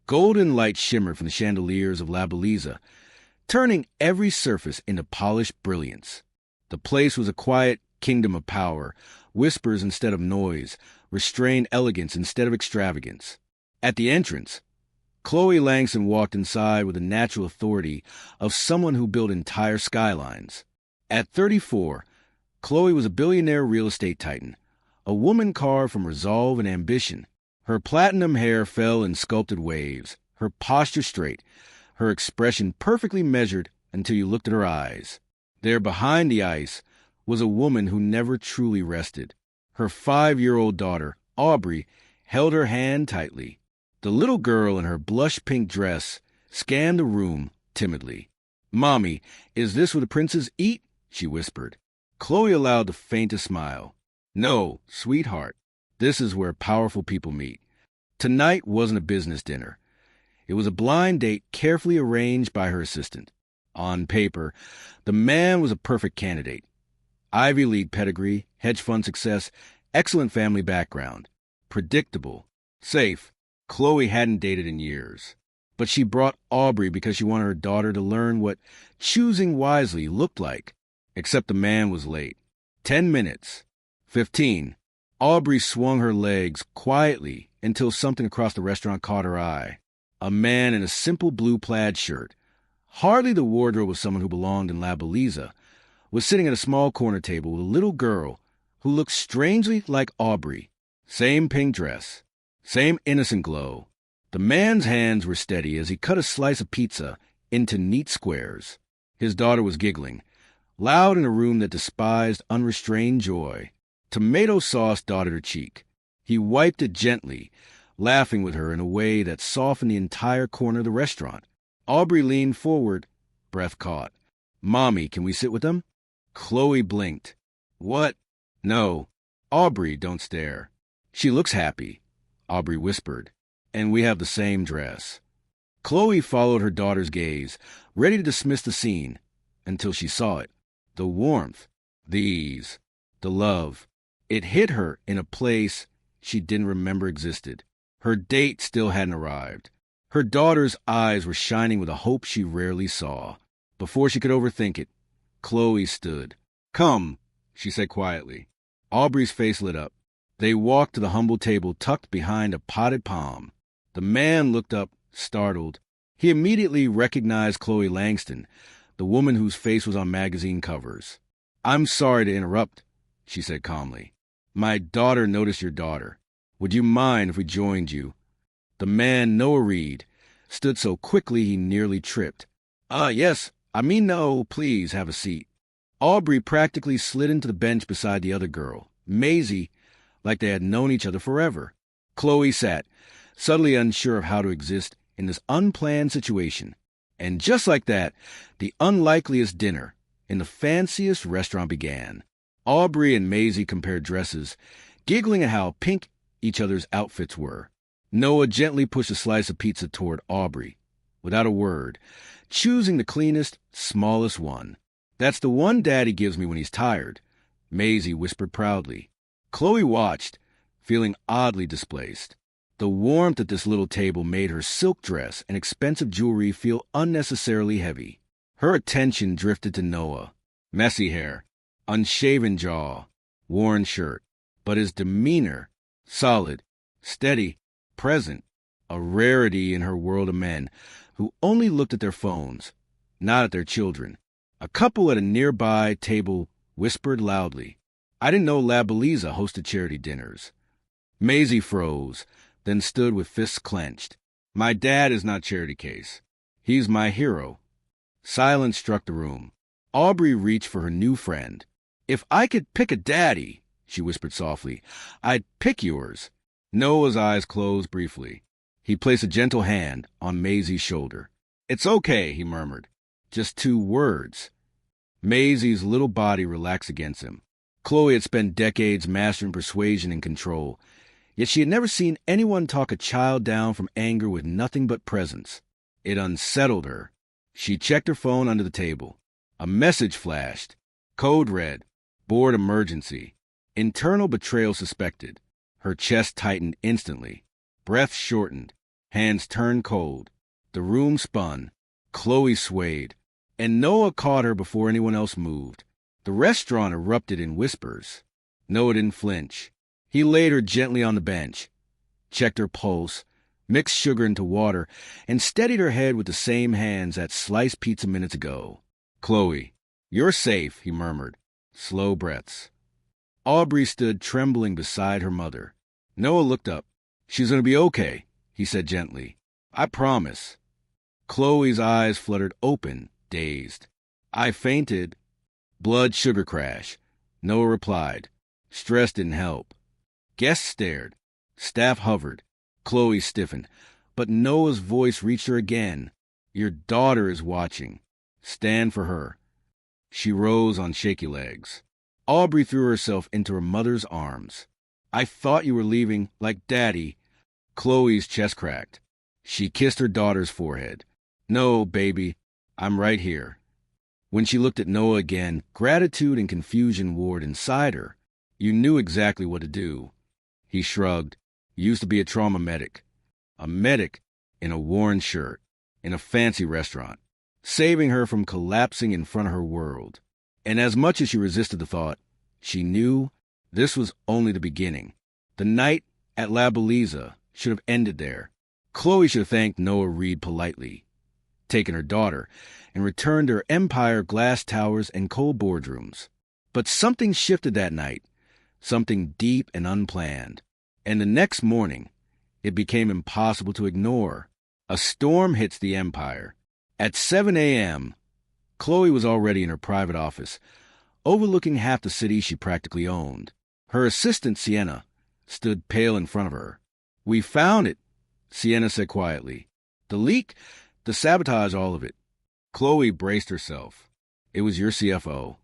Golden light shimmered from the chandeliers of La Belleza, turning every surface into polished brilliance. The place was a quiet kingdom of power, whispers instead of noise, restrained elegance instead of extravagance. At the entrance, Chloe Langston walked inside with the natural authority of someone who built entire skylines. At 34, Chloe was a billionaire real estate titan, a woman carved from resolve and ambition. Her platinum hair fell in sculpted waves, her posture straight, her expression perfectly measured until you looked at her eyes. There behind the ice was a woman who never truly rested. Her 5-year-old daughter, Aubrey, held her hand tightly. The little girl in her blush-pink dress scanned the room timidly. "Mommy, is this where the princes eat?" she whispered. Chloe allowed the faintest smile. "No, sweetheart. This is where powerful people meet." Tonight wasn't a business dinner. It was a blind date carefully arranged by her assistant. On paper, the man was a perfect candidate. Ivy League pedigree, hedge fund success, excellent family background. Predictable. Safe. Chloe hadn't dated in years. But she brought Aubrey because she wanted her daughter to learn what choosing wisely looked like. Except the man was late. 10 minutes. 15. Aubrey swung her legs quietly until something across the restaurant caught her eye. A man in a simple blue plaid shirt, hardly the wardrobe of someone who belonged in La Belleza, was sitting at a small corner table with a little girl who looked strangely like Aubrey. Same pink dress, same innocent glow. The man's hands were steady as he cut a slice of pizza into neat squares. His daughter was giggling, loud in a room that despised unrestrained joy. Tomato sauce dotted her cheek. He wiped it gently, laughing with her in a way that softened the entire corner of the restaurant. Aubrey leaned forward, breath caught. "Mommy, can we sit with them?" Chloe blinked. "What?" "No. Aubrey, don't stare." "She looks happy," Aubrey whispered. "And we have the same dress." Chloe followed her daughter's gaze, ready to dismiss the scene, until she saw it. The warmth, the ease, the love. It hit her in a place she didn't remember existed. Her date still hadn't arrived. Her daughter's eyes were shining with a hope she rarely saw. Before she could overthink it, Chloe stood. "Come," she said quietly. Aubrey's face lit up. They walked to the humble table tucked behind a potted palm. The man looked up, startled. He immediately recognized Chloe Langston, the woman whose face was on magazine covers. "I'm sorry to interrupt," she said calmly. "My daughter noticed your daughter. Would you mind if we joined you?" The man, Noah Reed, stood so quickly he nearly tripped. Yes. No, please have a seat." Aubrey practically slid into the bench beside the other girl, Maisie, like they had known each other forever. Chloe sat, subtly unsure of how to exist in this unplanned situation. And just like that, the unlikeliest dinner in the fanciest restaurant began. Aubrey and Maisie compared dresses, giggling at how pink each other's outfits were. Noah gently pushed a slice of pizza toward Aubrey, without a word, choosing the cleanest, smallest one. "That's the one Daddy gives me when he's tired," Maisie whispered proudly. Chloe watched, feeling oddly displaced. The warmth at this little table made her silk dress and expensive jewelry feel unnecessarily heavy. Her attention drifted to Noah. Messy hair, unshaven jaw, worn shirt, but his demeanor, solid, steady, present, a rarity in her world of men who only looked at their phones, not at their children. A couple at a nearby table whispered loudly, "I didn't know La Belleza hosted charity dinners." Maisie froze, then stood with fists clenched. "My dad is not charity case. He's my hero." Silence struck the room. Aubrey reached for her new friend. "If I could pick a daddy," she whispered softly, "I'd pick yours." Noah's eyes closed briefly. He placed a gentle hand on Maisie's shoulder. "It's okay," he murmured. "Just 2 words." Maisie's little body relaxed against him. Chloe had spent decades mastering persuasion and control, yet she had never seen anyone talk a child down from anger with nothing but presence. It unsettled her. She checked her phone under the table. A message flashed. Code red. Board emergency. Internal betrayal suspected. Her chest tightened instantly. Breath shortened. Hands turned cold. The room spun. Chloe swayed. And Noah caught her before anyone else moved. The restaurant erupted in whispers. Noah didn't flinch. He laid her gently on the bench, checked her pulse, mixed sugar into water, and steadied her head with the same hands that sliced pizza minutes ago. "Chloe, you're safe," he murmured. Slow breaths. Aubrey stood trembling beside her mother. Noah looked up. "She's going to be okay," he said gently. "I promise." Chloe's eyes fluttered open, dazed. "I fainted." Blood sugar crash. Noah replied. Stress didn't help. Guests stared. Staff hovered. Chloe stiffened. But Noah's voice reached her again. "Your daughter is watching. Stand for her." She rose on shaky legs. Aubrey threw herself into her mother's arms. "I thought you were leaving, like Daddy." Chloe's chest cracked. She kissed her daughter's forehead. "No, baby, I'm right here." When she looked at Noah again, gratitude and confusion warred inside her. You knew exactly what to do. He shrugged. Used to be a trauma medic. A medic in a worn shirt, in a fancy restaurant, saving her from collapsing in front of her world. And as much as she resisted the thought, she knew this was only the beginning. The night at La Belleza should have ended there. Chloe should have thanked Noah Reed politely, taken her daughter, and returned to her empire, glass towers, and cold boardrooms. But something shifted that night, something deep and unplanned. And the next morning, it became impossible to ignore. A storm hits the empire. At 7 a.m., Chloe was already in her private office, overlooking half the city she practically owned. Her assistant, Sienna, stood pale in front of her. "We found it," Sienna said quietly. "The leak, the sabotage, all of it." Chloe braced herself. "It was your CFO."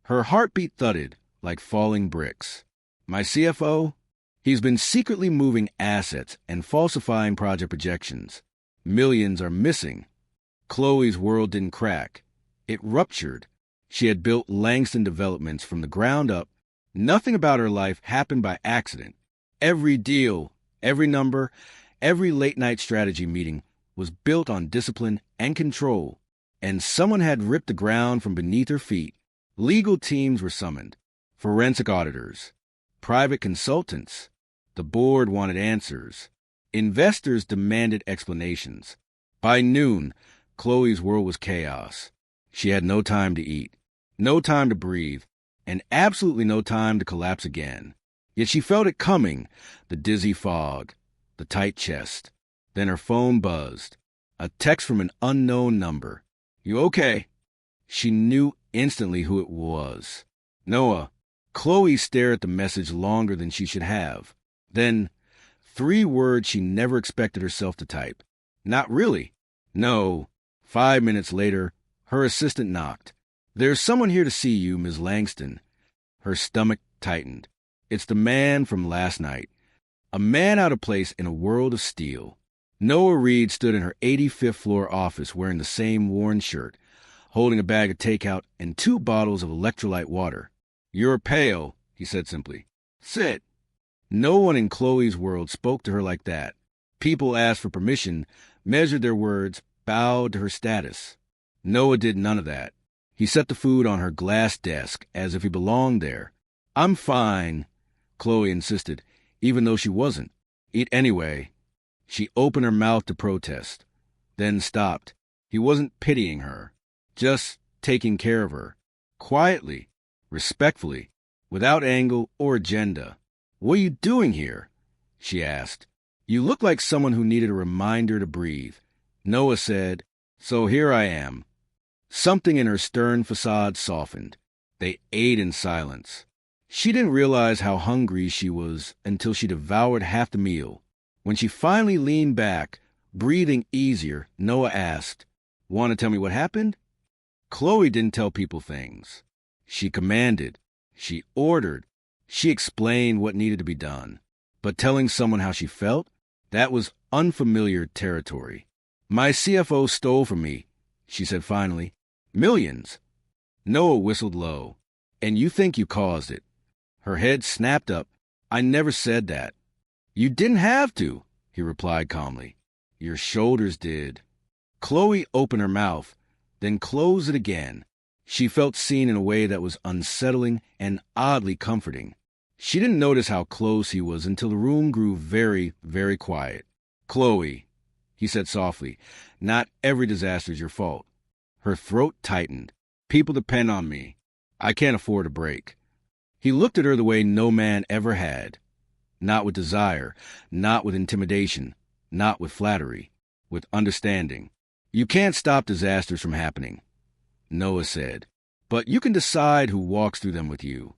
Her heartbeat thudded like falling bricks. "My CFO? He's been secretly moving assets and falsifying project projections. Millions are missing." Chloe's world didn't crack. It ruptured. She had built Langston Developments from the ground up. Nothing about her life happened by accident. Every deal, every number, every late-night strategy meeting was built on discipline and control. And someone had ripped the ground from beneath her feet. Legal teams were summoned. Forensic auditors. Private consultants. The board wanted answers. Investors demanded explanations. By noon, Chloe's world was chaos. She had no time to eat, no time to breathe, and absolutely no time to collapse again. Yet she felt it coming, the dizzy fog, the tight chest. Then her phone buzzed. A text from an unknown number. "You okay?" She knew instantly who it was. "Noah." Chloe stared at the message longer than she should have. Then, 3 words she never expected herself to type. "Not really." "No." 5 minutes later, her assistant knocked. "There's someone here to see you, Ms. Langston." Her stomach tightened. "It's the man from last night." A man out of place in a world of steel. Noah Reed stood in her 85th floor office wearing the same worn shirt, holding a bag of takeout and 2 bottles of electrolyte water. "You're pale," he said simply. "Sit." No one in Chloe's world spoke to her like that. People asked for permission, measured their words, bowed to her status. Noah did none of that. He set the food on her glass desk as if he belonged there. "I'm fine," Chloe insisted, even though she wasn't. "Eat anyway." She opened her mouth to protest, then stopped. He wasn't pitying her, just taking care of her. Quietly, respectfully, without angle or agenda. "What are you doing here?" she asked. "You look like someone who needed a reminder to breathe." Noah said, "So here I am." Something in her stern facade softened. They ate in silence. She didn't realize how hungry she was until she devoured half the meal. When she finally leaned back, breathing easier, Noah asked, "Want to tell me what happened?" Chloe didn't tell people things. She commanded. She ordered. She explained what needed to be done. But telling someone how she felt, that was unfamiliar territory. "My CFO stole from me," she said finally. "Millions." Noah whistled low. "And you think you caused it." Her head snapped up. "I never said that." "You didn't have to," he replied calmly. Your shoulders did. Chloe opened her mouth, then closed it again. She felt seen in a way that was unsettling and oddly comforting. She didn't notice how close he was until the room grew very, very quiet. Chloe, he said softly, not every disaster is your fault. Her throat tightened. People depend on me. I can't afford a break. He looked at her the way no man ever had. Not with desire, not with intimidation, not with flattery, with understanding. You can't stop disasters from happening, Noah said, but you can decide who walks through them with you.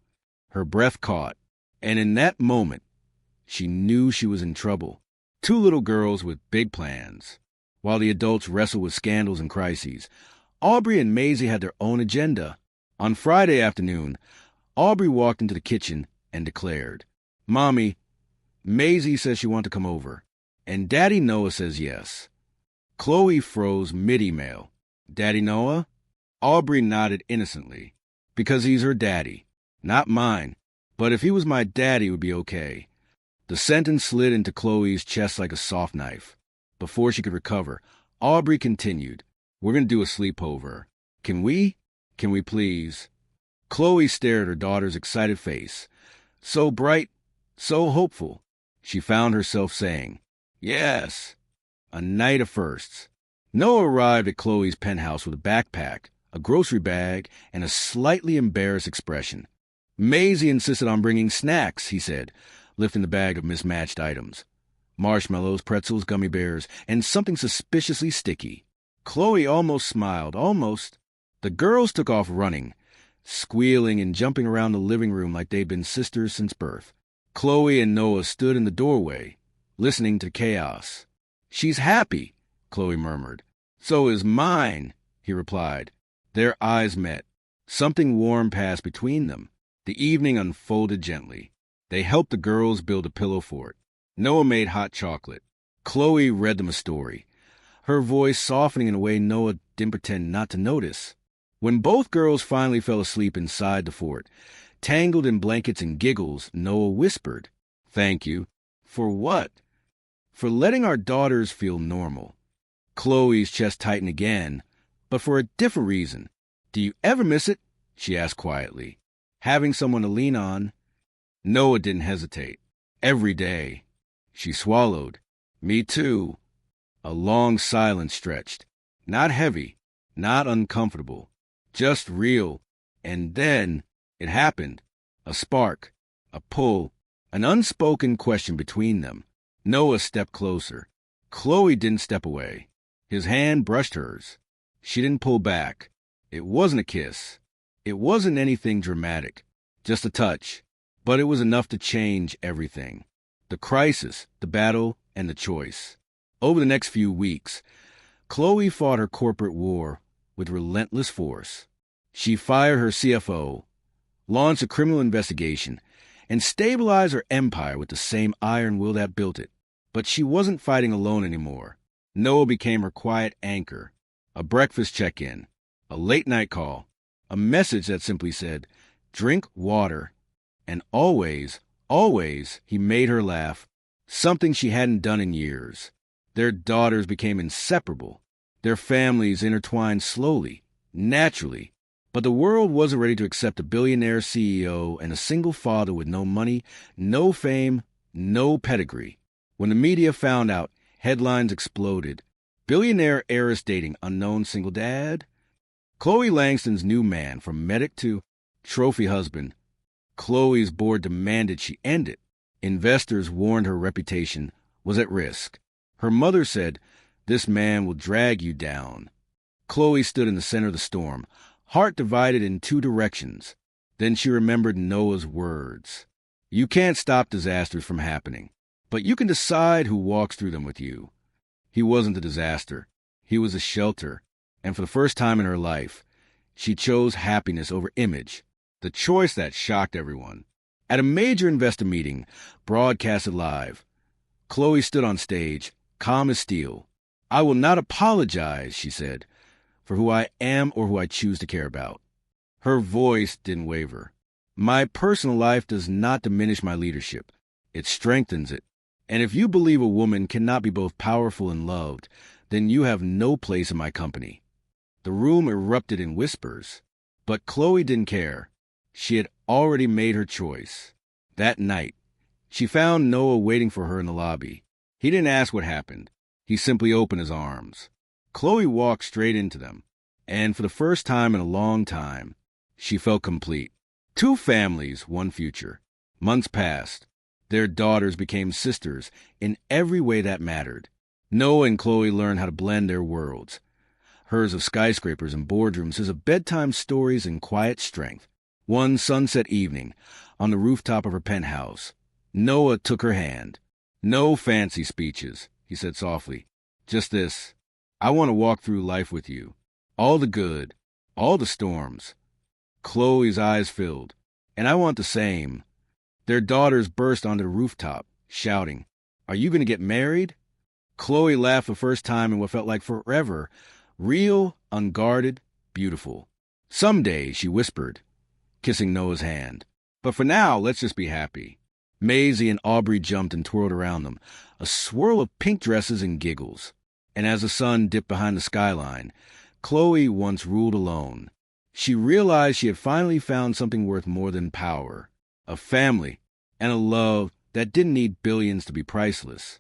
Her breath caught, and in that moment, she knew she was in trouble. Two little girls with big plans. While the adults wrestled with scandals and crises, Aubrey and Maisie had their own agenda. On Friday afternoon, Aubrey walked into the kitchen and declared, "Mommy, Maisie says she wants to come over, and Daddy Noah says yes." Chloe froze mid-email. "Daddy Noah?" Aubrey nodded innocently. "Because he's her daddy. Not mine. But if he was my daddy, it would be okay." The sentence slid into Chloe's chest like a soft knife. Before she could recover, Aubrey continued, "We're going to do a sleepover. Can we? Can we please?" Chloe stared at her daughter's excited face. So bright, so hopeful. She found herself saying, "Yes." A night of firsts. Noah arrived at Chloe's penthouse with a backpack, a grocery bag, and a slightly embarrassed expression. Maisie insisted on bringing snacks, he said, lifting the bag of mismatched items. Marshmallows, pretzels, gummy bears, and something suspiciously sticky. Chloe almost smiled, almost. The girls took off running, squealing and jumping around the living room like they'd been sisters since birth. Chloe and Noah stood in the doorway, listening to chaos. "She's happy," Chloe murmured. "So is mine," he replied. Their eyes met. Something warm passed between them. The evening unfolded gently. They helped the girls build a pillow fort. Noah made hot chocolate. Chloe read them a story, her voice softening in a way Noah didn't pretend not to notice. When both girls finally fell asleep inside the fort, tangled in blankets and giggles, Noah whispered, "Thank you." "For what?" "For letting our daughters feel normal." Chloe's chest tightened again, but for a different reason. "Do you ever miss it?" she asked quietly. "Having someone to lean on?" Noah didn't hesitate. "Every day." She swallowed. "Me too." A long silence stretched. Not heavy, not uncomfortable, just real. And then it happened. A spark, a pull, an unspoken question between them. Noah stepped closer. Chloe didn't step away. His hand brushed hers. She didn't pull back. It wasn't a kiss. It wasn't anything dramatic. Just a touch. But it was enough to change everything. The crisis, the battle, and the choice. Over the next few weeks, Chloe fought her corporate war with relentless force. She fired her CFO, launched a criminal investigation, and stabilized her empire with the same iron will that built it. But she wasn't fighting alone anymore. Noah became her quiet anchor, a breakfast check-in, a late-night call, a message that simply said, "Drink water." And always, always, he made her laugh, something she hadn't done in years. Their daughters became inseparable. Their families intertwined slowly, naturally. But the world wasn't ready to accept a billionaire CEO and a single father with no money, no fame, no pedigree. When the media found out, headlines exploded. Billionaire heiress dating unknown single dad? Chloe Langston's new man, from medic to trophy husband. Chloe's board demanded she end it. Investors warned her reputation was at risk. Her mother said, "This man will drag you down." Chloe stood in the center of the storm, heart divided in two directions. Then she remembered Noah's words. "You can't stop disasters from happening, but you can decide who walks through them with you." He wasn't a disaster. He was a shelter. And for the first time in her life, she chose happiness over image, the choice that shocked everyone. At a major investor meeting, broadcasted live, Chloe stood on stage, calm as steel. "I will not apologize," she said, "for who I am or who I choose to care about." Her voice didn't waver. "My personal life does not diminish my leadership. It strengthens it. And if you believe a woman cannot be both powerful and loved, then you have no place in my company." The room erupted in whispers, but Chloe didn't care. She had already made her choice. That night, she found Noah waiting for her in the lobby. He didn't ask what happened. He simply opened his arms. Chloe walked straight into them, and for the first time in a long time, she felt complete. 2 families, 1 future. Months passed. Their daughters became sisters in every way that mattered. Noah and Chloe learned how to blend their worlds. Hers of skyscrapers and boardrooms, his of bedtime stories and quiet strength. One sunset evening, on the rooftop of her penthouse, Noah took her hand. "No fancy speeches," he said softly. "Just this. I want to walk through life with you. All the good, all the storms." Chloe's eyes filled. "And I want the same." Their daughters burst onto the rooftop, shouting, "Are you going to get married?" Chloe laughed the first time in what felt like forever. Real, unguarded, beautiful. "Someday," she whispered, kissing Noah's hand. "But for now, let's just be happy." Maisie and Aubrey jumped and twirled around them, a swirl of pink dresses and giggles. And as the sun dipped behind the skyline, Chloe once ruled alone. She realized she had finally found something worth more than power, a family, and a love that didn't need billions to be priceless.